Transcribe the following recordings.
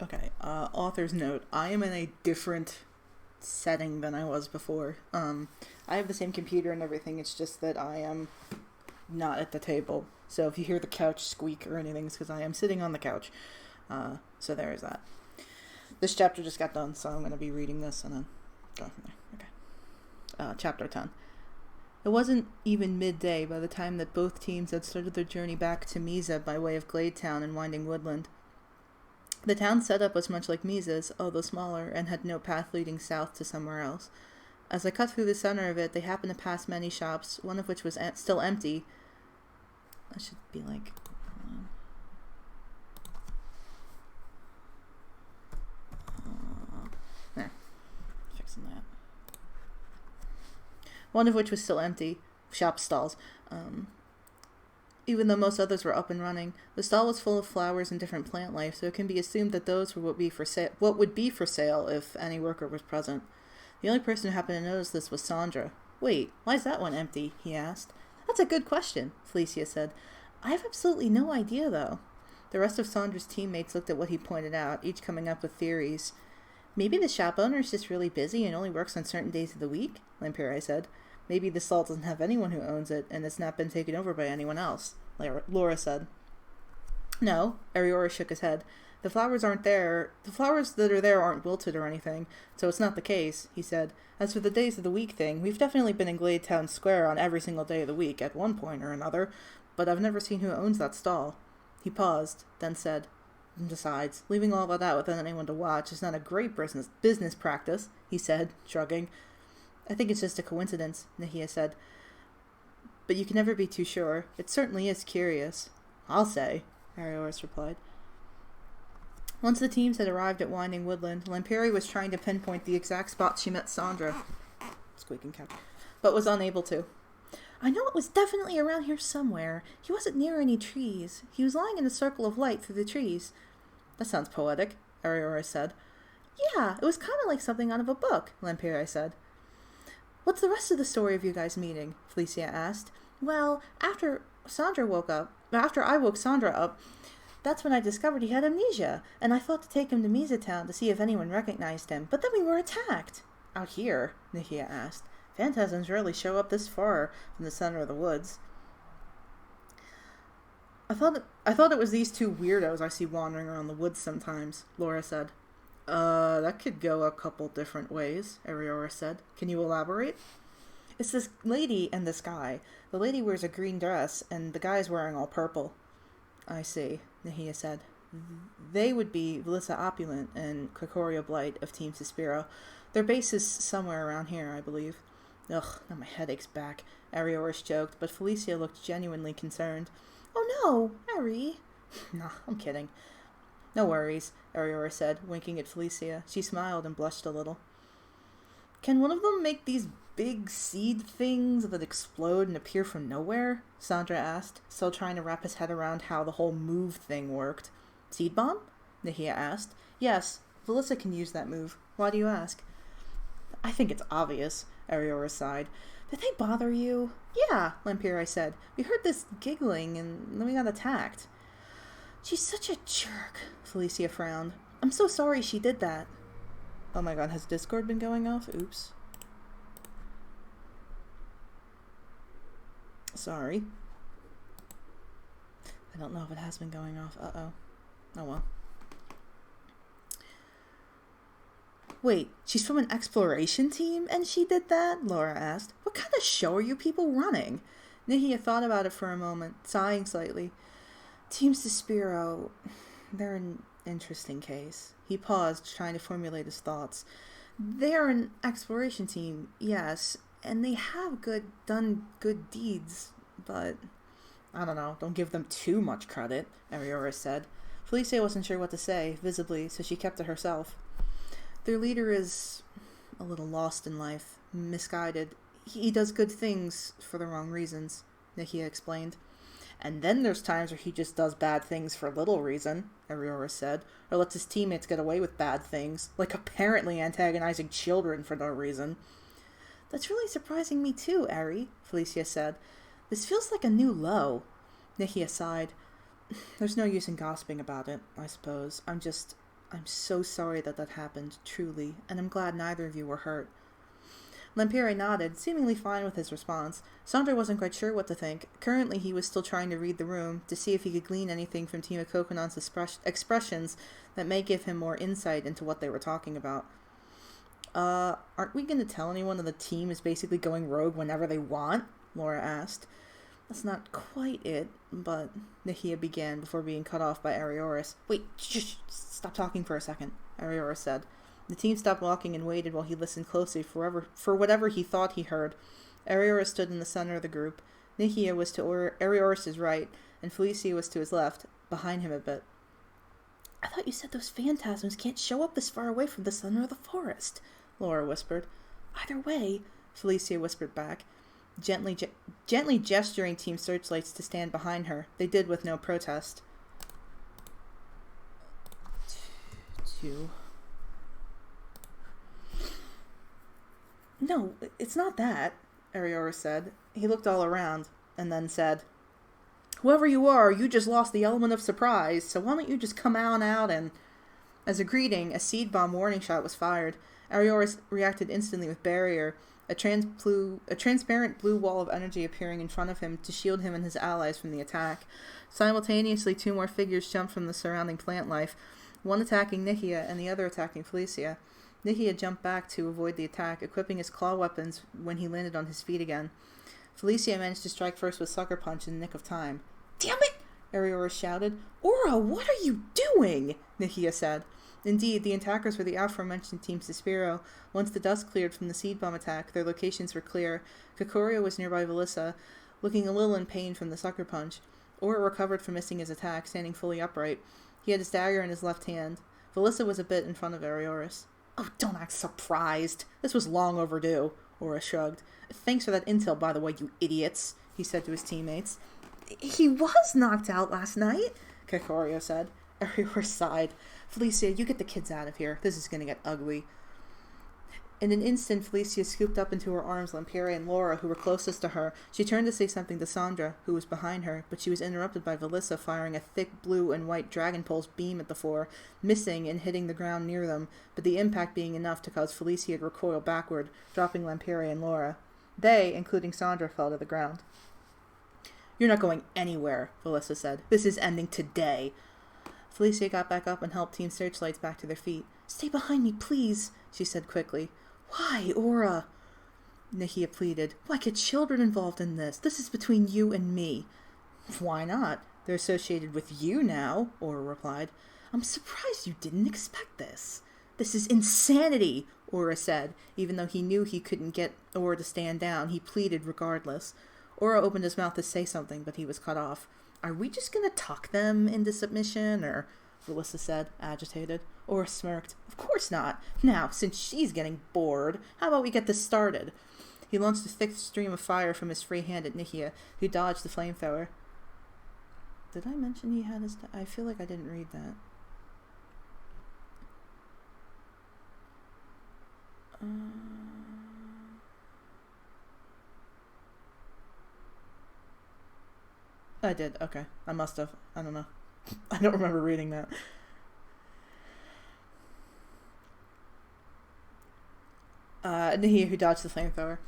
Okay, author's note. I am in a different setting than I was before. I have the same computer and everything, it's just that I am not at the table. So if you hear the couch squeak or anything, it's because I am sitting on the couch. So there is that. This chapter just got done, so I'm going to be reading this and then go from there. Okay. Chapter 10. It wasn't even midday by the time that both teams had started their journey back to Misa by way of Gladetown and Winding Woodland. The town's setup was much like Misa's, although smaller, and had no path leading south to somewhere else. As they cut through the center of it, they happened to pass many shops, one of which was still empty. That should be like... there. Fixing that. One of which was still empty. Shop stalls. Even though most others were up and running, the stall was full of flowers and different plant life, so it can be assumed that those were what would be for sale if any worker was present. The only person who happened to notice this was Sandra. "Wait, why is that one empty?" he asked. "That's a good question," Felicia said. "I have absolutely no idea, though." The rest of Sandra's teammates looked at what he pointed out, each coming up with theories. "Maybe the shop owner is just really busy and only works on certain days of the week," Lamperi said. "Maybe the stall doesn't have anyone who owns it, and it's not been taken over by anyone else," Laura said. "No," Ariora shook his head. The flowers aren't there. The flowers that are there aren't wilted or anything, so it's not the case," he said. "As for the days of the week thing, we've definitely been in Gladetown Square on every single day of the week at one point or another, but I've never seen who owns that stall." He paused, then said, "Besides, leaving all of that without anyone to watch is not a great business practice," he said, shrugging. "I think it's just a coincidence," Nahia said. "But you can never be too sure. It certainly is curious." "I'll say," Arioris replied. Once the teams had arrived at Winding Woodland, Lamperi was trying to pinpoint the exact spot she met Sandra, squeaking couch, but was unable to. "I know it was definitely around here somewhere. He wasn't near any trees. He was lying in a circle of light through the trees." "That sounds poetic," Arioris said. "Yeah, it was kind of like something out of a book," Lamperi said. "What's the rest of the story of you guys meeting?" Felicia asked. "Well, after I woke Sandra up, that's when I discovered he had amnesia, and I thought to take him to Misa Town to see if anyone recognized him, but then we were attacked." "Out here?" Nahia asked. "Phantasms rarely show up this far from the center of the woods." I thought it was these two weirdos I see wandering around the woods sometimes," Laura said. That could go a couple different ways," Ariora said. "Can you elaborate?" "It's this lady and this guy. The lady wears a green dress, and the guy's wearing all purple." "I see," Nahia said. "They would be Velissa Opulent and Kricoria Blight of Team Suspiro. Their base is somewhere around here, I believe." "Ugh, now my head aches back," Arioris joked, but Felicia looked genuinely concerned. "Oh no, Ari." "Nah, I'm kidding." "No worries," Ariora said, winking at Felicia. She smiled and blushed a little. "Can one of them make these big seed things that explode and appear from nowhere?" Sandra asked, still trying to wrap his head around how the whole move thing worked. "Seed bomb?" Nahia asked. "Yes, Velissa can use that move. Why do you ask?" "I think it's obvious," Ariora sighed. "Did they bother you?" "Yeah," Lamperi said. "We heard this giggling and then we got attacked." "She's such a jerk," Felicia frowned. "I'm so sorry she did that." Oh my god, has Discord been going off? Oops. Sorry. I don't know if it has been going off. Uh-oh. Oh well. "Wait, she's from an exploration team and she did that?" Laura asked. "What kind of show are you people running?" Nahia thought about it for a moment, sighing slightly. "Team Suspiro, they're an interesting case." He paused, trying to formulate his thoughts. "They're an exploration team, yes, and they have done good deeds, but I don't know, don't give them too much credit," Ariora said. Felicia wasn't sure what to say, visibly, so she kept to herself. "Their leader is a little lost in life, misguided. He does good things for the wrong reasons," Nahia explained. "And then there's times where he just does bad things for little reason," Ariora said, "or lets his teammates get away with bad things, like apparently antagonizing children for no reason." "That's really surprising me too, Ari," Felicia said. "This feels like a new low." Nahia sighed. "There's no use in gossiping about it, I suppose. I'm just I'm so sorry that happened, truly, and I'm glad neither of you were hurt. Lempiere nodded, seemingly fine with his response. Sandra wasn't quite sure what to think. Currently, he was still trying to read the room, to see if he could glean anything from Tima Coconut's expressions that may give him more insight into what they were talking about. Aren't we going to tell anyone that the team is basically going rogue whenever they want? Laura asked. That's not quite it, but Nahia began before being cut off by Arioris. Wait, shh, stop talking for a second, Arioris said. The team stopped walking and waited while he listened closely for whatever he thought he heard. Arioris stood in the center of the group. Nahia was to Arioris' right, and Felicia was to his left, behind him a bit. I thought you said those phantasms can't show up this far away from the center of the forest, Laura whispered. Either way, Felicia whispered back, gently gesturing Team Searchlights to stand behind her. They did with no protest. 2. No, it's not that, Arioris said. He looked all around, and then said, Whoever you are, you just lost the element of surprise, so why don't you just come on out and... As a greeting, a seed bomb warning shot was fired. Arioris reacted instantly with barrier, a transparent blue wall of energy appearing in front of him to shield him and his allies from the attack. Simultaneously, 2 more figures jumped from the surrounding plant life, one attacking Nahia and the other attacking Felicia. Nahia jumped back to avoid the attack, equipping his claw weapons when he landed on his feet again. Felicia managed to strike first with Sucker Punch in the nick of time. Damn it! Arioris shouted. Aura, what are you doing? Nahia said. Indeed, the attackers were the aforementioned Team Suspiro. Once the dust cleared from the seed bomb attack, their locations were clear. Kokorio was nearby Velissa, looking a little in pain from the Sucker Punch. Aura recovered from missing his attack, standing fully upright. He had his dagger in his left hand. Velissa was a bit in front of Arioris. Oh, don't act surprised. This was long overdue, Aura shrugged. Thanks for that intel, by the way, you idiots, he said to his teammates. He was knocked out last night, Kokorio said. Arioris sighed. Felicia, you get the kids out of here. This is going to get ugly. In an instant, Felicia scooped up into her arms Lempiere and Laura, who were closest to her. She turned to say something to Sandra, who was behind her, but she was interrupted by Velissa firing a thick blue and white Dragon Pulse beam at the four, missing and hitting the ground near them, but the impact being enough to cause Felicia to recoil backward, dropping Lempiere and Laura. They, including Sandra, fell to the ground. You're not going anywhere, Velissa said. This is ending today. Felicia got back up and helped Team Searchlights back to their feet. Stay behind me, please, she said quickly. Why, Aura? Nahia pleaded. Why get children involved in this? This is between you and me. Why not? They're associated with you now, Aura replied. I'm surprised you didn't expect this. This is insanity, Aura said. Even though he knew he couldn't get Aura to stand down, he pleaded regardless. Aura opened his mouth to say something, but he was cut off. Are we just going to talk them into submission, or... Velissa said, agitated. Aura smirked. Of course not. Now, since she's getting bored, how about we get this started? He launched a thick stream of fire from his free hand at Nahia, who dodged the flamethrower. Did I mention he had his... I feel like I didn't read that. I did. Okay. I must have. I don't know. I don't remember reading that. Nahia, who dodged the flamethrower.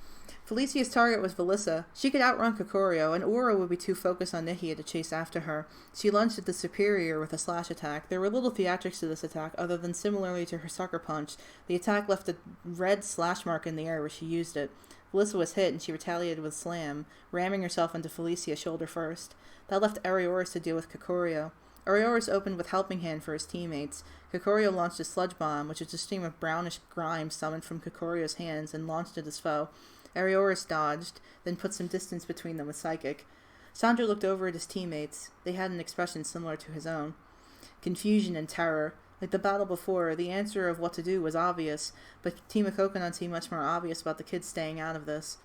Felicia's target was Velissa. She could outrun Kokorio, and Aura would be too focused on Nahia to chase after her. She lunged at the Superior with a slash attack. There were little theatrics to this attack, other than similarly to her sucker punch. The attack left a red slash mark in the air where she used it. Velissa was hit, and she retaliated with slam, ramming herself into Felicia's shoulder first. That left Arioris to deal with Kokorio. Arioris opened with Helping Hand for his teammates. Kokorio launched a sludge bomb, which was a stream of brownish grime summoned from Kokorio's hands, and launched at his foe. Arioris dodged, then put some distance between them with Psychic. Sandra looked over at his teammates. They had an expression similar to his own. Confusion and terror. Like the battle before, the answer of what to do was obvious, but Team of Coconut seemed much more obvious about the kids staying out of this.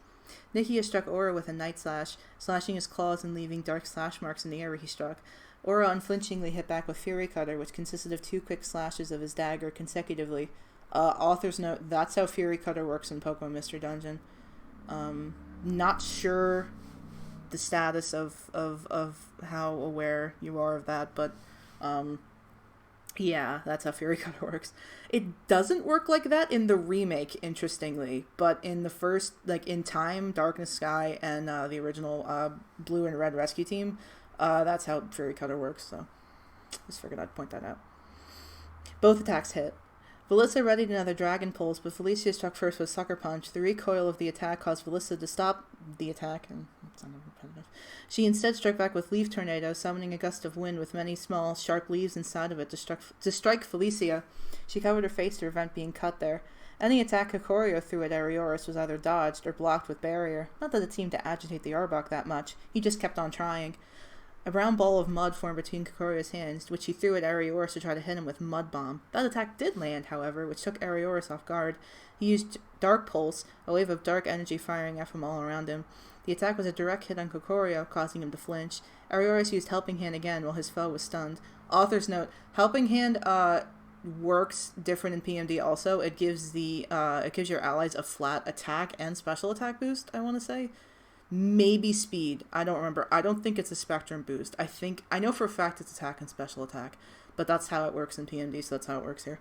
Nahia struck Aura with a night slash, slashing his claws and leaving dark slash marks in the air where he struck. Aura unflinchingly hit back with Fury Cutter, which consisted of 2 quick slashes of his dagger consecutively. Author's note, that's how Fury Cutter works in Pokemon Mystery Dungeon. Not sure the status of how aware you are of that, but Yeah, that's how Fury Cutter works. It doesn't work like that in the remake, interestingly, but in the first, like in Time, Darkness Sky, and the original Blue and Red Rescue Team, that's how Fury Cutter works, so just figured I'd point that out. Both attacks hit. Velissa readied another Dragon Pulse, but Felicia struck first with Sucker Punch. The recoil of the attack caused Velissa to stop the attack, and it's repetitive. She instead struck back with Leaf Tornado, summoning a gust of wind with many small, sharp leaves inside of it to strike Felicia. She covered her face to prevent being cut there. Any attack Kokorio threw at Arioris was either dodged or blocked with barrier. Not that it seemed to agitate the Arbok that much. He just kept on trying. A brown ball of mud formed between Kokorio's hands, which he threw at Arioris to try to hit him with Mud Bomb. That attack did land, however, which took Arioris off guard. He used Dark Pulse, a wave of dark energy firing at from all around him. The attack was a direct hit on Kokorio, causing him to flinch. Arioris used Helping Hand again while his foe was stunned. Author's note, Helping Hand works different in PMD also. It gives your allies a flat attack and special attack boost, I want to say. Maybe speed. I don't remember. I don't think it's a spectrum boost. I know for a fact it's attack and special attack, but that's how it works in PMD, so that's how it works here.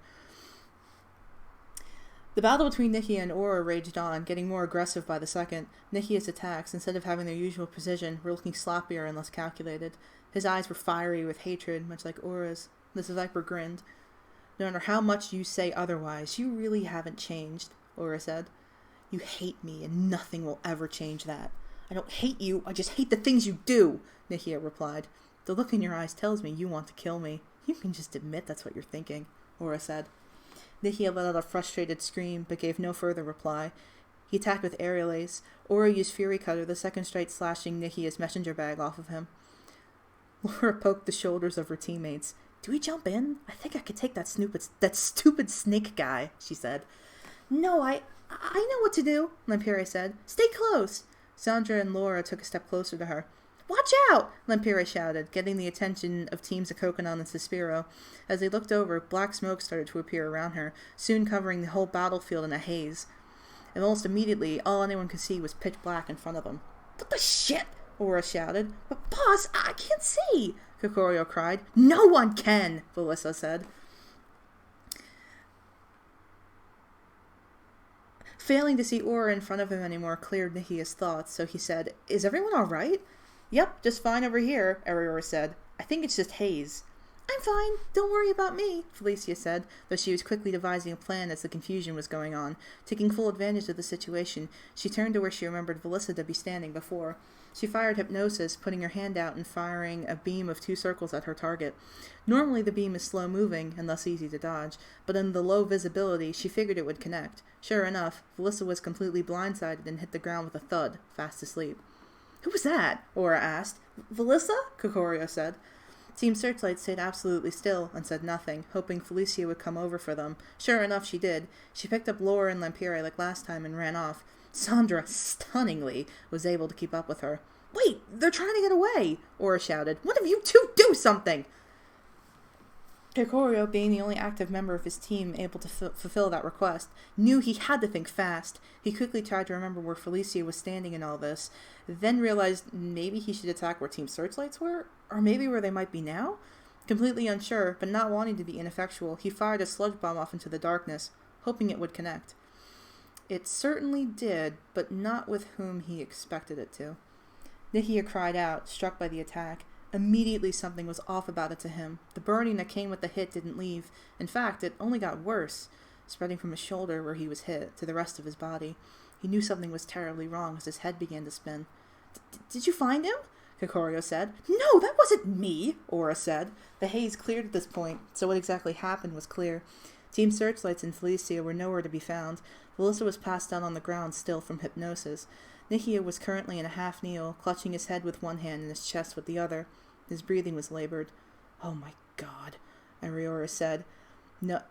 The battle between Nikia and Aura raged on, getting more aggressive by the second. Nikia's attacks, instead of having their usual precision, were looking sloppier and less calculated. His eyes were fiery with hatred, much like Aura's. The Viper grinned. No matter how much you say otherwise, you really haven't changed, Aura said. You hate me, and nothing will ever change that. I don't hate you, I just hate the things you do, Nikia replied. The look in your eyes tells me you want to kill me. You can just admit that's what you're thinking, Aura said. Nikia let out a frustrated scream, but gave no further reply. He attacked with Aerial Ace. Aura used Fury Cutter, the second strike slashing Nikia's messenger bag off of him. Laura poked the shoulders of her teammates. Do we jump in? I think I could take that stupid snake guy, she said. No, I know what to do, Lampere said. Stay close. Sandra and Laura took a step closer to her. Watch out! Lampere shouted, getting the attention of teams of Kokonon and Suspiro. As they looked over, black smoke started to appear around her, soon covering the whole battlefield in a haze. And almost immediately, all anyone could see was pitch black in front of them. What the shit? Aura shouted. But boss, I can't see! Kokorio cried. No one can! Velissa said. Failing to see Aura in front of him anymore cleared Nikia's thoughts, so he said, Is everyone all right? Yep, just fine over here, Ariora said. I think it's just haze. I'm fine. Don't worry about me, Felicia said, though she was quickly devising a plan as the confusion was going on. Taking full advantage of the situation, she turned to where she remembered Velissa to be standing before. She fired Hypnosis, putting her hand out and firing a beam of 2 circles at her target. Normally the beam is slow-moving and thus easy to dodge, but in the low visibility, she figured it would connect. Sure enough, Velissa was completely blindsided and hit the ground with a thud, fast asleep. Who was that? Aura asked. Velissa? Kokorio said. Team Searchlight stayed absolutely still and said nothing, hoping Felicia would come over for them. Sure enough, she did. She picked up Laura and Lampere like last time and ran off. Sandra, stunningly, was able to keep up with her. Wait, they're trying to get away, Aura shouted. One of you two do something! Kokorio, being the only active member of his team able to fulfill that request, knew he had to think fast. He quickly tried to remember where Felicia was standing in all this, then realized maybe he should attack where Team Searchlights were, or maybe where they might be now? Completely unsure, but not wanting to be ineffectual, he fired a sludge bomb off into the darkness, hoping it would connect. It certainly did, but not with whom he expected it to. Nikia cried out, struck by the attack. Immediately something was off about it to him. The burning that came with the hit didn't leave. In fact, it only got worse, spreading from his shoulder where he was hit to the rest of his body. He knew something was terribly wrong as his head began to spin. Did you find him? Kokorio said. No, that wasn't me, Aura said. The haze cleared at this point, so what exactly happened was clear. Team Searchlights and Felicia were nowhere to be found. Velissa was passed down on the ground still from hypnosis. Nikia was currently in a half-kneel, clutching his head with one hand and his chest with the other. His breathing was labored. Oh my god, Ariora said,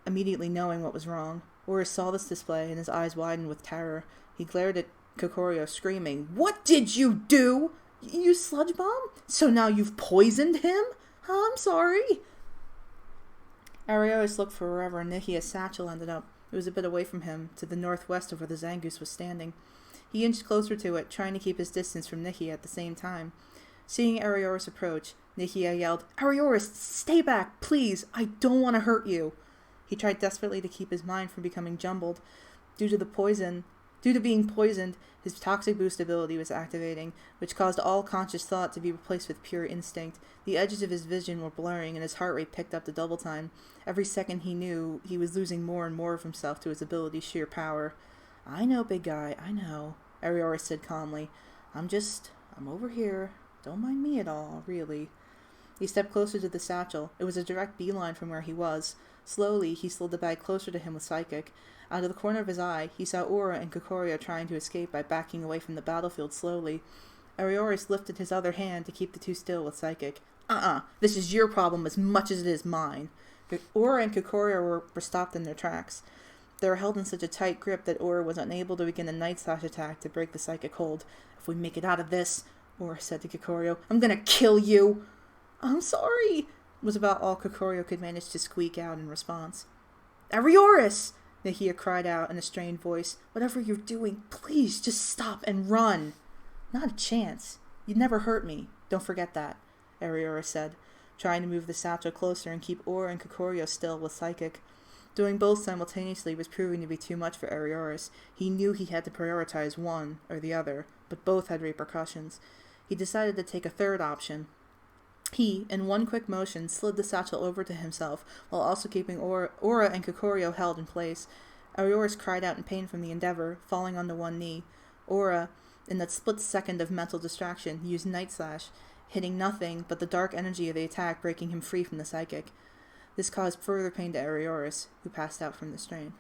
immediately knowing what was wrong. Aura saw this display and his eyes widened with terror. He glared at Kokorio, screaming, What did you do? You sludge bomb? So now you've poisoned him? Oh, I'm sorry. Arioris looked for wherever Nikia's satchel ended up. It was a bit away from him, to the northwest of where the Zangoose was standing. He inched closer to it, trying to keep his distance from Nikia at the same time. Seeing Arioris approach, Nikia yelled, "Arioris, stay back, please! I don't want to hurt you!" He tried desperately to keep his mind from becoming jumbled. Due to being poisoned, his toxic boost ability was activating, which caused all conscious thought to be replaced with pure instinct. The edges of his vision were blurring, and his heart rate picked up to double time. Every second he knew, he was losing more and more of himself to his ability's sheer power. "I know, big guy, I know," Arioris said calmly. I'm over here. Don't mind me at all, really." He stepped closer to the satchel. It was a direct beeline from where he was. Slowly, he slid the bag closer to him with Psychic. Out of the corner of his eye, he saw Aura and Kokorio trying to escape by backing away from the battlefield slowly. Arioris lifted his other hand to keep the two still with Psychic. This is your problem as much as it is mine." Aura and Kokorio were stopped in their tracks. They were held in such a tight grip that Aura was unable to begin a Night Slash attack to break the Psychic hold. "If we make it out of this," Aura said to Kokorio, "I'm gonna kill you!" "I'm sorry," was about all Kokorio could manage to squeak out in response. "Arioris!" Nikia cried out in a strained voice. "Whatever you're doing, please just stop and run." "Not a chance. You'd never hurt me. Don't forget that," Arioris said, trying to move the satchel closer and keep Aura and Kokorio still with Psychic. Doing both simultaneously was proving to be too much for Arioris. He knew he had to prioritize one or the other, but both had repercussions. He decided to take a third option. He, in one quick motion, slid the satchel over to himself, while also keeping Aura and Kokorio held in place. Arioris cried out in pain from the endeavor, falling onto one knee. Aura, in that split second of mental distraction, used Night Slash, hitting nothing but the dark energy of the attack, breaking him free from the Psychic. This caused further pain to Arioris, who passed out from the strain.